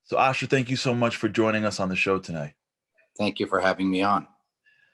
So Asher, thank you so much for joining us on the show tonight. Thank you for having me on.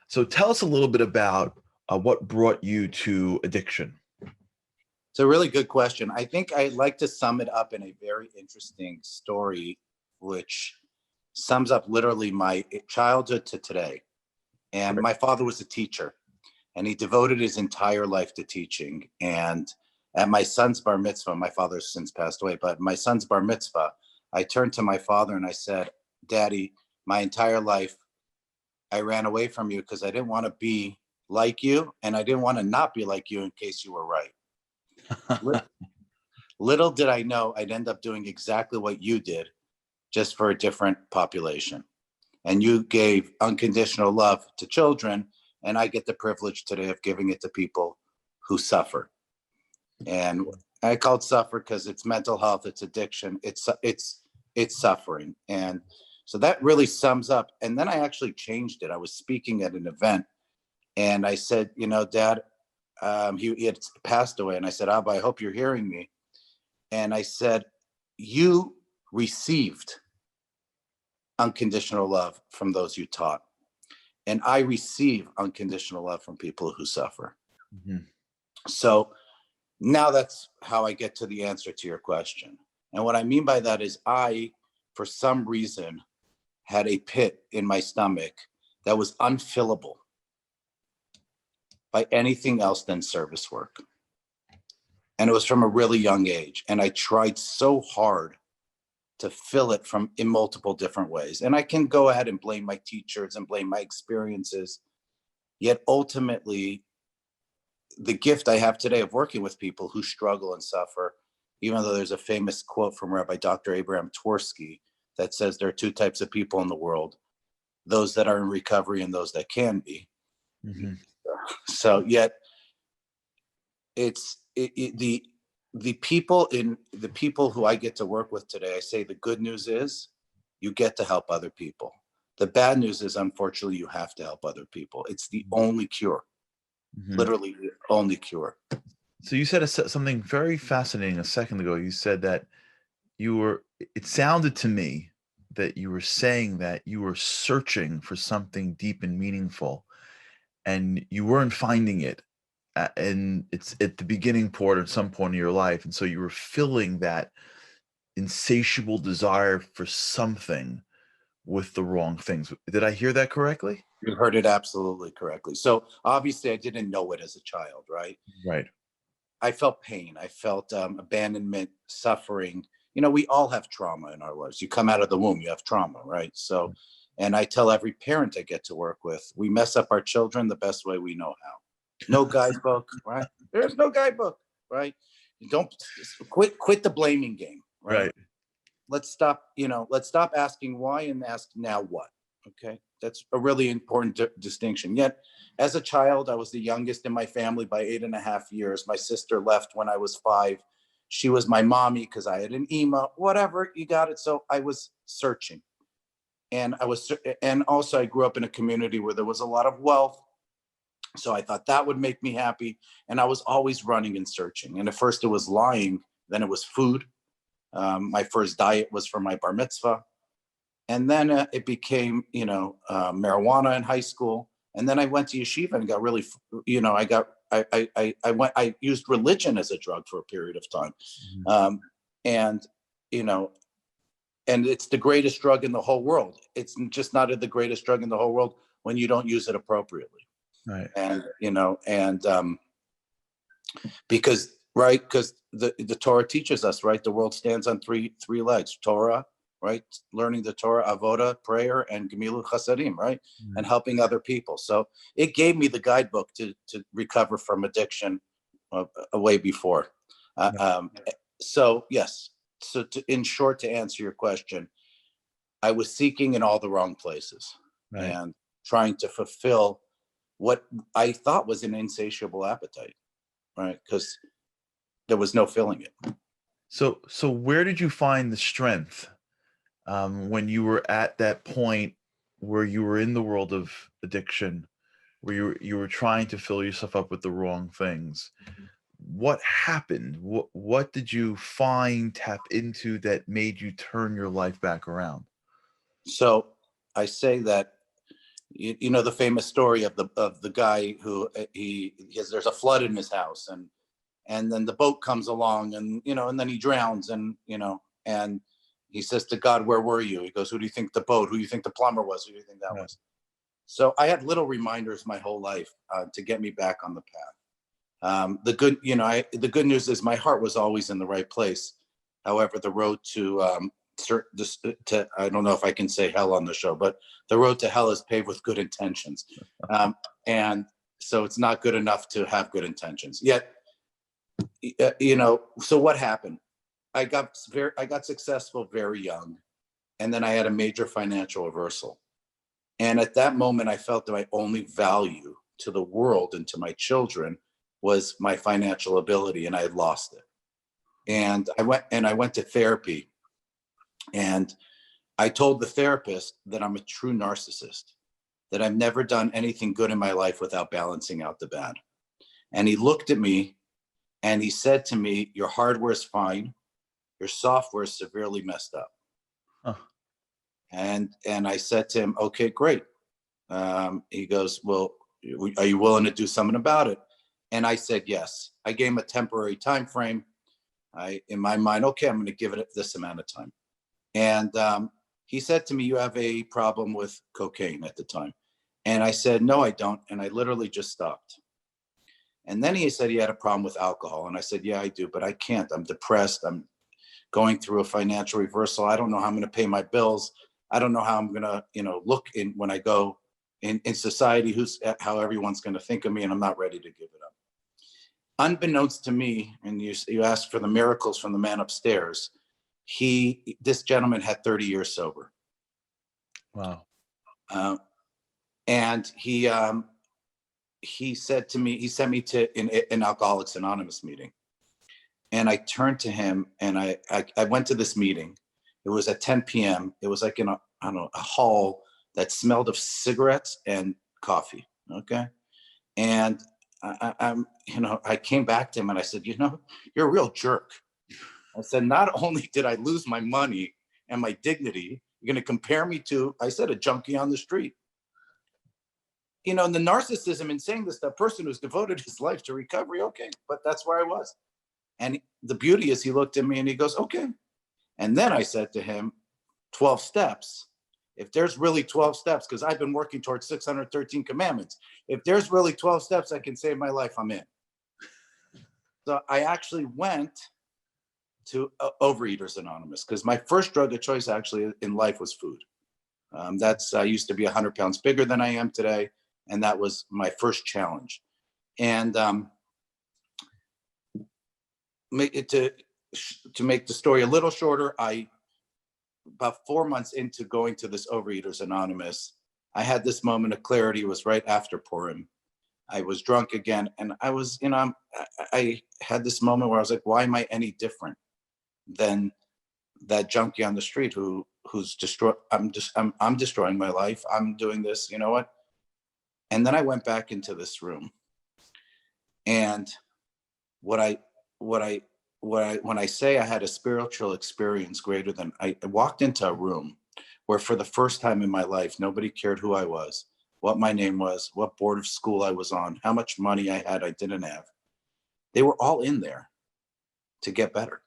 So tell us a little bit about what brought you to addiction. It's a really good question. I think I'd like to sum it up in a very interesting story, which sums up literally my childhood to today. And my father was a teacher, and he devoted his entire life to teaching. And at my son's bar mitzvah, my father's since passed away, but my son's bar mitzvah, I turned to my father and I said, "Daddy, my entire life, I ran away from you because I didn't want to be like you, and I didn't want to not be like you in case you were right." Little did I know I'd end up doing exactly what you did, just for a different population. And you gave unconditional love to children, and I get the privilege today of giving it to people who suffer. And I call it suffer because it's mental health, it's addiction, it's suffering. And so that really sums up. And then I actually changed it. I was speaking at an event, and I said, Dad, he had passed away, and I said, "Abba, I hope you're hearing me." And I said, "You received unconditional love from those you taught, and I receive unconditional love from people who suffer." Mm-hmm. So now that's how I get to the answer to your question. And what I mean by that is I, for some reason, had a pit in my stomach that was unfillable by anything else than service work. And it was from a really young age. And I tried so hard to fill it in multiple different ways. And I can go ahead and blame my teachers and blame my experiences. Yet ultimately, the gift I have today of working with people who struggle and suffer, even though there's a famous quote from Rabbi Dr. Abraham Twersky that says there are two types of people in the world, those that are in recovery and those that can be. Mm-hmm. So yet the people who I get to work with today, I say the good news is you get to help other people. The bad news is, unfortunately, you have to help other people. It's the only cure, literally the only cure. So you said something very fascinating a second ago. You said that it sounded to me that you were saying that you were searching for something deep and meaningful, and you weren't finding it. And it's at the beginning part at some point in your life. And so you were filling that insatiable desire for something with the wrong things. Did I hear that correctly? You heard it absolutely correctly. So obviously I didn't know it as a child, right? Right. I felt pain. I felt abandonment, suffering. We all have trauma in our lives. You come out of the womb, you have trauma, right? So, and I tell every parent I get to work with, we mess up our children the best way we know how. No guidebook, right? There's no guidebook, right? You don't quit the blaming game, right? Let's stop asking why and ask now what. Okay, that's a really important distinction. Yet, as a child, I was the youngest in my family by 8.5 years. My sister left when I was 5. She was my mommy because I had an emo, whatever, you got it. So I was searching, and also I grew up in a community where there was a lot of wealth. So I thought that would make me happy. And I was always running and searching. And at first it was lying, then it was food. My first diet was for my bar mitzvah. And then it became, marijuana in high school. And then I went to yeshiva and got really, I used religion as a drug for a period of time. And it's the greatest drug in the whole world. It's just not the greatest drug in the whole world when you don't use it appropriately. Right. And, because the Torah teaches us, right? The world stands on three legs: Torah, right? Learning the Torah, avoda, prayer, and gemilut chasadim, right? And helping other people. So it gave me the guidebook to recover from addiction way before. So yes. So in short, to answer your question, I was seeking in all the wrong places, and trying to fulfill what I thought was an insatiable appetite, right? Because there was no filling it. So where did you find the strength when you were at that point where you were in the world of addiction, where you were trying to fill yourself up with the wrong things? what happened? What did you find, tap into that made you turn your life back around? So I say that you know the famous story of the guy who there's a flood in his house, and then the boat comes along, and and then he drowns, and and he says to God, where were you? He goes, who do you think the boat, who do you think the plumber was, who do you think that Right. was? So I had little reminders my whole life to get me back on the path. The good news is my heart was always in the right place. However, the road to I don't know if I can say hell on the show, but the road to hell is paved with good intentions, and so it's not good enough to have good intentions. Yet, so what happened? I got successful very young, and then I had a major financial reversal. And at that moment, I felt that my only value to the world and to my children was my financial ability, and I had lost it. And I went to therapy, and I told the therapist that I'm a true narcissist, that I've never done anything good in my life without balancing out the bad. And he looked at me and he said to me, your hardware is fine, your software is severely messed up. Huh. And I said to him, okay, great. He goes, well, are you willing to do something about it? And I said yes. I gave him a temporary time frame. In my mind, okay, I'm going to give it this amount of time. And he said to me, you have a problem with cocaine at the time. And I said, no, I don't. And I literally just stopped. And then he said he had a problem with alcohol. And I said, yeah, I do, but I can't. I'm depressed. I'm going through a financial reversal. I don't know how I'm going to pay my bills. I don't know how I'm going to, look in when I go in society, how everyone's going to think of me, and I'm not ready to give it up. Unbeknownst to me, and you asked for the miracles from the man upstairs, this gentleman had 30 years sober. Wow. And he said to me, he sent me to an Alcoholics Anonymous meeting. And I turned to him, and I went to this meeting. It was at 10 p.m. It was like in a hall that smelled of cigarettes and coffee. Okay. And I came back to him and I said, you're a real jerk. I said, not only did I lose my money and my dignity, you're going to compare me to, I said, a junkie on the street. And the narcissism in saying this, the person who's devoted his life to recovery, okay, but that's where I was. And the beauty is he looked at me and he goes, okay. And then I said to him, 12 steps. If there's really 12 steps, because I've been working towards 613 commandments, if there's really 12 steps that can save my life, I'm in. So I actually went to Overeaters Anonymous, because my first drug of choice actually in life was food. I used to be 100 pounds bigger than I am today. And that was my first challenge. And to make the story a little shorter, about 4 months into going to this Overeaters Anonymous, I had this moment of clarity. It was right after Purim. I was drunk again, and I was, I had this moment where I was like, why am I any different than that junkie on the street who's destroyed? I'm destroying my life. I'm doing this. You know what? And then I went back into this room, and when I say I had a spiritual experience greater than, I walked into a room where for the first time in my life, nobody cared who I was, what my name was, what board of school I was on, how much money I had, I didn't have. They were all in there to get better.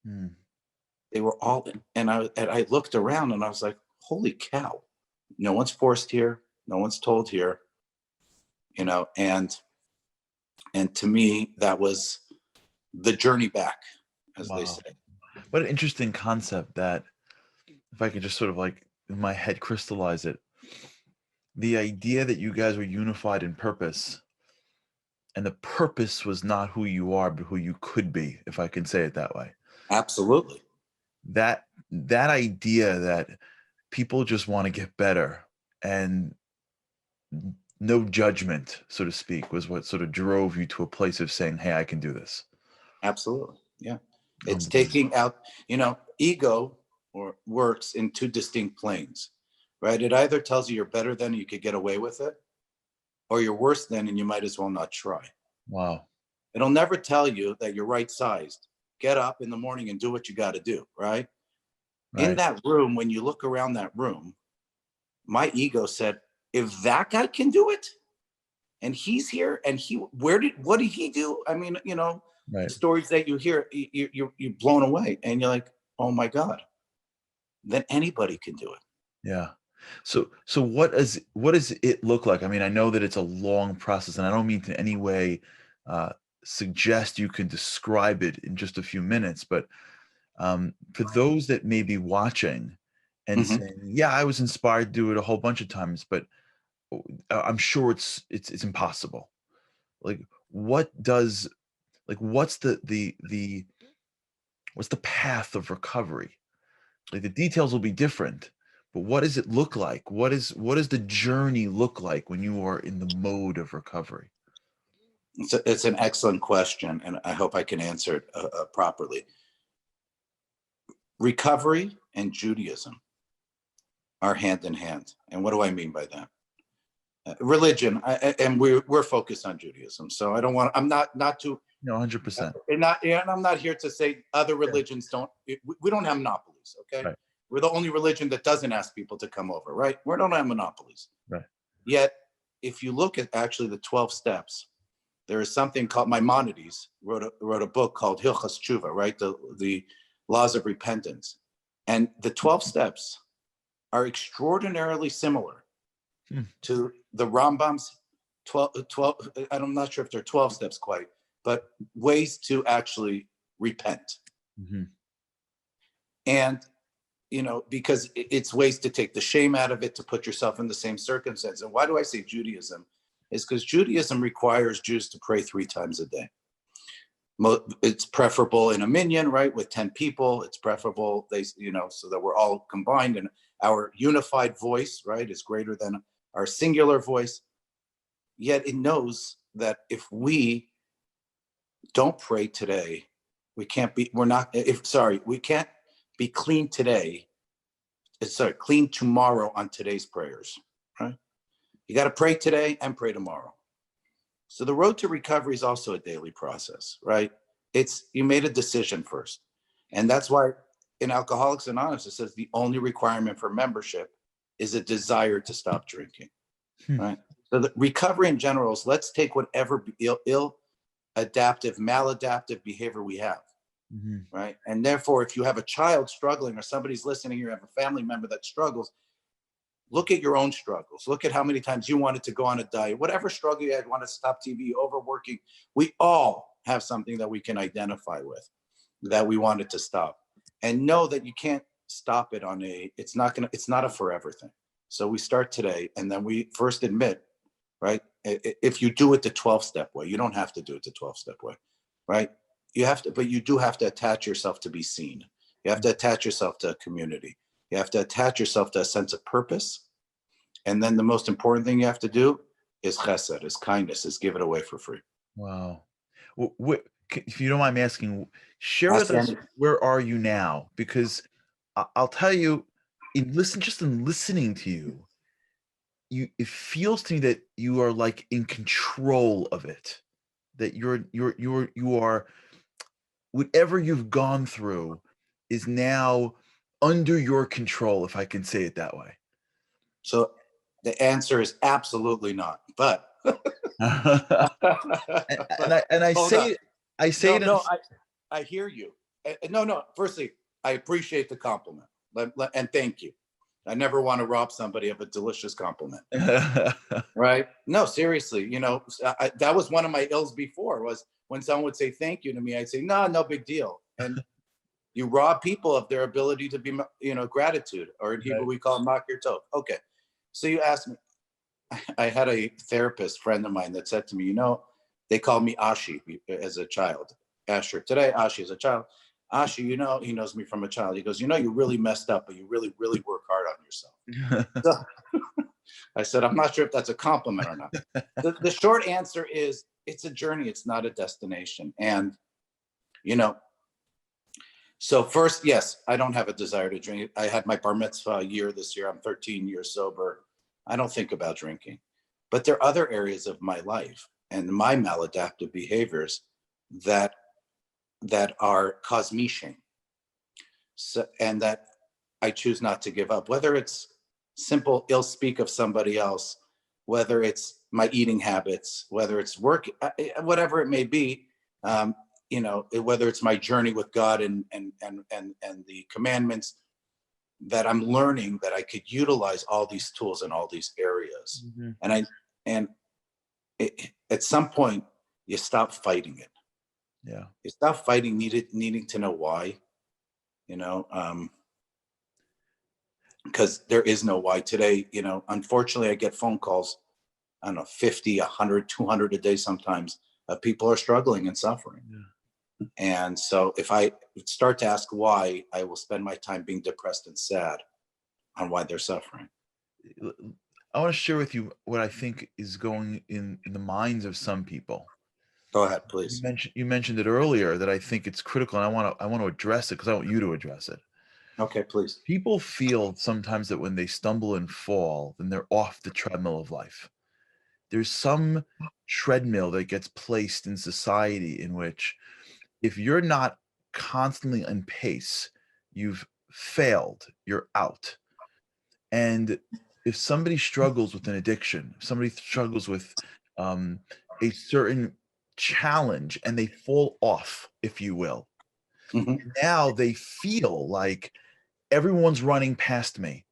Hmm. They were all in. And I looked around and I was like, holy cow, no one's forced here. No one's told here, and to me, that was the journey back, as they Wow. say. What an interesting concept that, if I could just sort of like in my head crystallize it, the idea that you guys were unified in purpose, and the purpose was not who you are, but who you could be, if I can say it that way. Absolutely. That idea that people just want to get better, and no judgment, so to speak, was what sort of drove you to a place of saying, hey, I can do this. Absolutely. Yeah. It's Unbelievable. taking out, ego or works in two distinct planes, right? It either tells you you're better than, you could get away with it, or you're worse than and you might as well not try. Wow. It'll never tell you that you're right sized. Get up in the morning and do what you got to do, right? In Right. that room, when you look around that room, my ego said, if that guy can do it, and he's here, and what did he do? I mean, Right. stories that you hear, you're blown away, and you're like, oh my God, then anybody can do it. Yeah. So what does it look like? I mean, I know that it's a long process, and I don't mean to any way uh, suggest you can describe it in just a few minutes, but for those that may be watching and Mhm. saying, "Yeah, I was inspired to do it a whole bunch of times, but I'm sure it's impossible." Like, what does what's what's the path of recovery? Like, the details will be different, but what does it look like? What does the journey look like when you are in the mode of recovery? It's an excellent question, and I hope I can answer it properly. Recovery and Judaism are hand in hand. And what do I mean by that? Religion, and we're focused on Judaism. So I don't want. I'm not to. No, 100%. And I'm not here to say other Yeah. religions don't. We don't have monopolies. Okay, Right. we're the only religion that doesn't ask people to come over. Right? We don't have monopolies. Right. Yet, if you look at actually the 12 steps, there is something called Maimonides wrote a book called Hilchas Tshuva, right? The laws of repentance, and the 12 steps are extraordinarily similar Hmm. to the Rambam's 12. I'm not sure if they're 12 steps quite, but ways to actually repent. Mhm. And, because it's ways to take the shame out of it, to put yourself in the same circumstance. And why do I say Judaism? Is because Judaism requires Jews to pray 3 times a day. It's preferable in a minyan, right? With 10 people, it's preferable, so that we're all combined, and our unified voice, right, is greater than our singular voice. Yet it knows that if we don't pray today, we can't be clean today. Clean tomorrow on today's prayers, right? You got to pray today and pray tomorrow. So the road to recovery is also a daily process, right? You made a decision first. And that's why in Alcoholics Anonymous, it says the only requirement for membership is a desire to stop drinking, Hmm. right? So the recovery in general is, let's take whatever ill adaptive, maladaptive behavior we have, Mhm. right? And therefore, if you have a child struggling, or somebody's listening, you have a family member that struggles, look at your own struggles. Look at how many times you wanted to go on a diet, whatever struggle you had, want to stop TV, overworking. We all have something that we can identify with that we wanted to stop, and know that you can't stop it it's not a forever thing. So we start today, and then we first admit, right? If you do it the 12-step way, you don't have to do it the 12-step way, right? But you do have to attach yourself to be seen. You have to attach yourself to a community. You have to attach yourself to a sense of purpose. And then the most important thing you have to do is chesed, is kindness, is give it away for free. Wow. If you don't mind me asking, share with Ask us, any. where are you now? Because I'll tell you, just in listening to you, it feels to me that you are like in control of it. That you are whatever you've gone through is now under your control, if I can say it that way. So the answer is absolutely not. But And I hold on. say No, it in a no, I hear you. No, no. Firstly, I appreciate the compliment, and thank you. I never want to rob somebody of a delicious compliment, right? No, seriously. That was one of my ills before, was when someone would say thank you to me, I'd say, no, no big deal. And you rob people of their ability to be, gratitude, or in Hebrew Right. we call makir tov. Okay. So you asked me, I had a therapist friend of mine that said to me, they called me Ashi as a child. Asher today, Ashi as a child. Ashi, he knows me from a child. He goes, you really messed up, but you really, really work hard on yourself. So I said, I'm not sure if that's a compliment or not. The short answer is, it's a journey. It's not a destination. And, so first, yes, I don't have a desire to drink. I had my bar mitzvah year this year. I'm 13 years sober. I don't think about drinking. But there are other areas of my life and my maladaptive behaviors that cause me shame. So, and that I choose not to give up, whether it's simple ill speak of somebody else, whether it's my eating habits, whether it's work, whatever it may be. Whether it's my journey with God and the commandments, that I'm learning that I could utilize all these tools in all these areas. Mhm. And at some point you stop fighting it. Yeah. You stop fighting needing to know why, because there is no why today. Unfortunately, I get phone calls, I don't know, 50, 100, 200 a day sometimes, people are struggling and suffering. Yeah. And so if I start to ask why, I will spend my time being depressed and sad on why they're suffering. I want to share with you what I think is going in the minds of some people. Go ahead, You please. mentioned it earlier that I think it's critical, and I want to address it because I want you to address it. Okay, please. People feel sometimes that when they stumble and fall, then they're off the treadmill of life. There's some treadmill that gets placed in society in which if you're not constantly on pace, you've failed, you're out. And if somebody struggles with an addiction, if somebody struggles with um, a certain challenge and they fall off, if you will, Hmm. now they feel like everyone's running past me.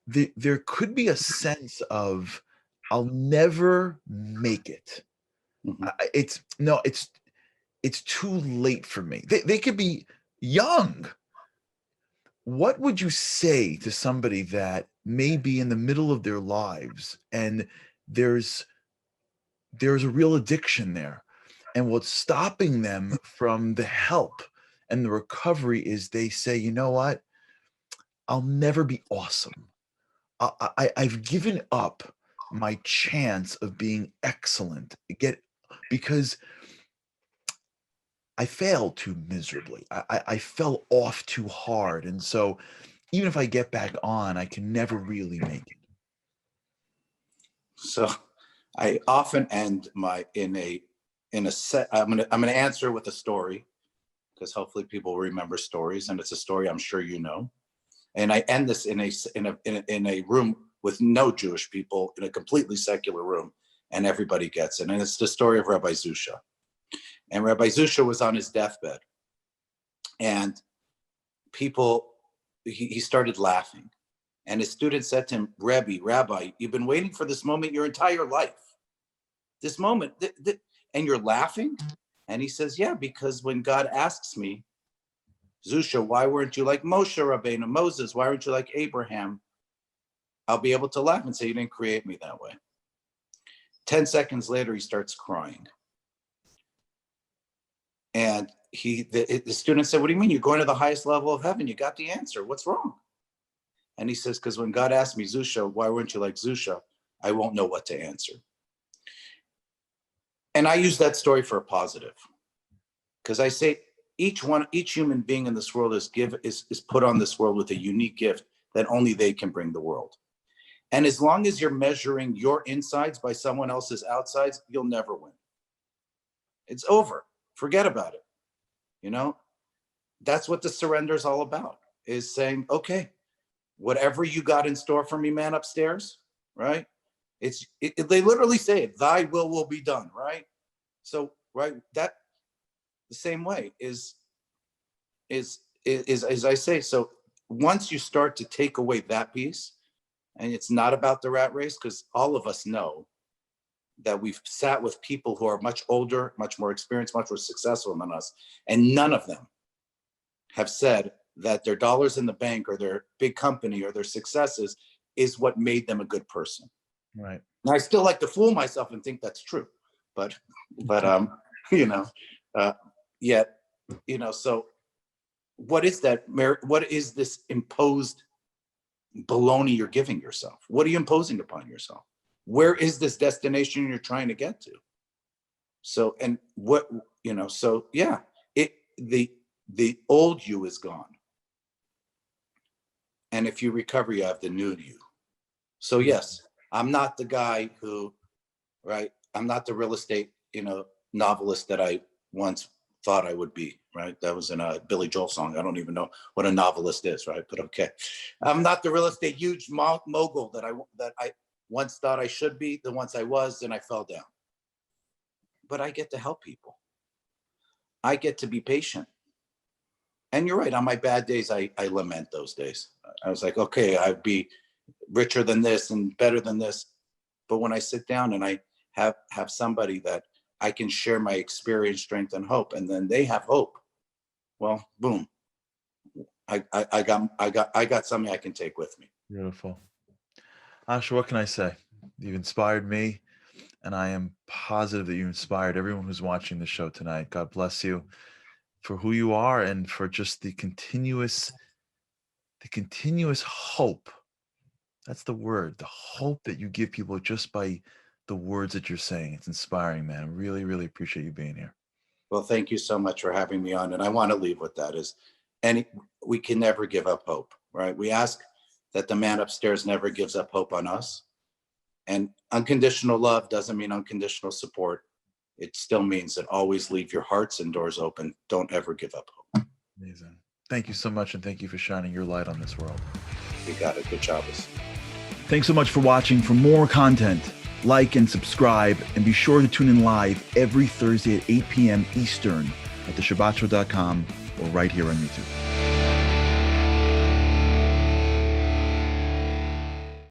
There could be a sense of I'll never make it. Hmm. It's no, it's too late for me. They could be young. What would you say to somebody that may be in the middle of their lives and there's there's a real addiction there, and what's stopping them from the help and the recovery is they say, you know what, I'll never be awesome. I've given up my chance of being excellent. Get because I failed too miserably. I fell off too hard, and so even if I get back on, I can never really make it. So I often end my in a set. I'm gonna answer with a story, because hopefully people will remember stories, and it's a story I'm sure you know. And I end this in a room with no Jewish people, in a completely secular room, and everybody gets it. And it's the story of Rabbi Zusha. And Rabbi Zusha was on his deathbed, and people he started laughing. And his student said to him, Rabbi, you've been waiting for this moment your entire life. This moment, and you're laughing? And he says, yeah, because when God asks me, Zusha, why weren't you like Moshe Rabbeinu, Moses? Why weren't you like Abraham? I'll be able to laugh and say, you didn't create me that way. 10 seconds later, he starts crying. And the student said, what do you mean? You're going to the highest level of heaven. You got the answer. What's wrong? And he says, because when God asked me, Zusha, why weren't you like Zusha? I won't know what to answer. And I use that story for a positive, because I say each human being in this world is put on this world with a unique gift that only they can bring the world. And as long as you're measuring your insides by someone else's outsides, you'll never win. It's over. Forget about it. That's what the surrender is all about, is saying, okay, whatever you got in store for me, man, upstairs, right? They literally say it, thy will be done, right? So, right, that the same way is as I say. So once you start to take away that piece, and it's not about the rat race, because all of us know that we've sat with people who are much older, much more experienced, much more successful than us, and none of them have said that their dollars in the bank or their big company or their successes is what made them a good person. Right. And I still like to fool myself and think that's true, but yet, so what is that? What is this imposed baloney you're giving yourself? What are you imposing upon yourself? Where is this destination you're trying to get to? So, and what, so yeah, the old you is gone. And if you recover, you have the new you. So yes, I'm not the guy who, right? I'm not the real estate, novelist that I once thought I would be, right? That was in a Billy Joel song. I don't even know what a novelist is, right? But okay. I'm not the real estate huge mogul that I once thought I should be, the once I was, then I fell down. But I get to help people. I get to be patient. And you're right, on my bad days, I lament those days. I was like, okay, I'd be richer than this and better than this. But when I sit down and I have somebody that I can share my experience, strength, and hope, and then they have hope, well, boom. I got something I can take with me. Beautiful. Asha, what can I say? You've inspired me, and I am positive that you inspired everyone who's watching the show tonight. God bless you for who you are and for just the continuous hope. That's the word, the hope that you give people just by the words that you're saying. It's inspiring, man. Really, really appreciate you being here. Well, thank you so much for having me on. And I want to leave with that is we can never give up hope, right? We ask that the man upstairs never gives up hope on us. And unconditional love doesn't mean unconditional support. It still means that always leave your hearts and doors open. Don't ever give up hope. Amazing. Thank you so much. And thank you for shining your light on this world. You got it. Good job. Thanks so much for watching. For more content, like and subscribe, and be sure to tune in live every Thursday at 8 p.m. Eastern at theshabbatshow.com or right here on YouTube.